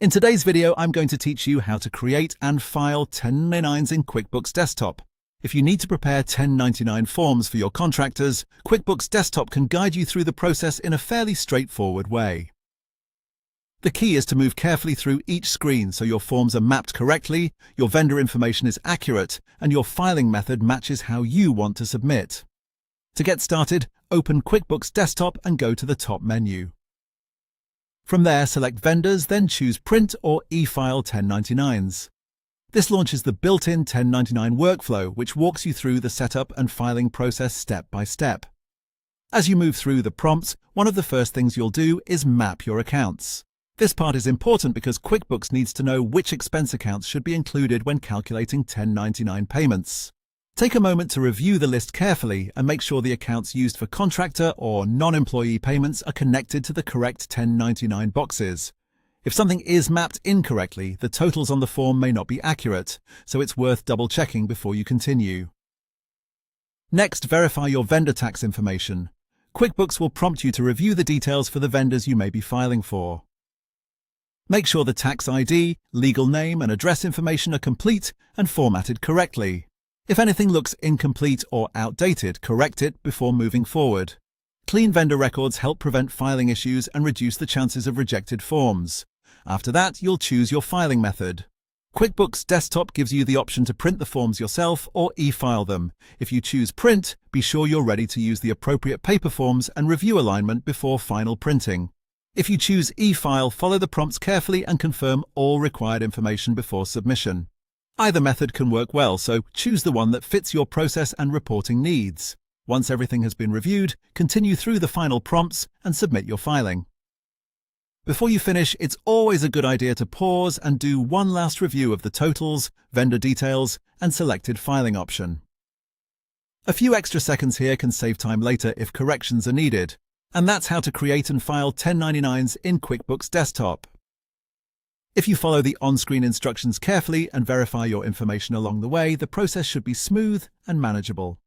In today's video, I'm going to teach you how to create and file 1099s in QuickBooks Desktop. If you need to prepare 1099 forms for your contractors, QuickBooks Desktop can guide you through the process in a fairly straightforward way. The key is to move carefully through each screen so your forms are mapped correctly, your vendor information is accurate, and your filing method matches how you want to submit. To get started, open QuickBooks Desktop and go to the top menu. From there, select Vendors, then choose Print or e-file 1099s. This launches the built-in 1099 workflow, which walks you through the setup and filing process step by step. As you move through the prompts, one of the first things you'll do is map your accounts. This part is important because QuickBooks needs to know which expense accounts should be included when calculating 1099 payments. Take a moment to review the list carefully and make sure the accounts used for contractor or non-employee payments are connected to the correct 1099 boxes. If something is mapped incorrectly, the totals on the form may not be accurate, so it's worth double-checking before you continue. Next, verify your vendor tax information. QuickBooks will prompt you to review the details for the vendors you may be filing for. Make sure the tax ID, legal name, and address information are complete and formatted correctly. If anything looks incomplete or outdated, correct it before moving forward. Clean vendor records help prevent filing issues and reduce the chances of rejected forms. After that, you'll choose your filing method. QuickBooks Desktop gives you the option to print the forms yourself or e-file them. If you choose Print, be sure you're ready to use the appropriate paper forms and review alignment before final printing. If you choose e-file, follow the prompts carefully and confirm all required information before submission. Either method can work well, so choose the one that fits your process and reporting needs. Once everything has been reviewed, continue through the final prompts and submit your filing. Before you finish, it's always a good idea to pause and do one last review of the totals, vendor details, and selected filing option. A few extra seconds here can save time later if corrections are needed. And that's how to create and file 1099s in QuickBooks Desktop. If you follow the on-screen instructions carefully and verify your information along the way, the process should be smooth and manageable.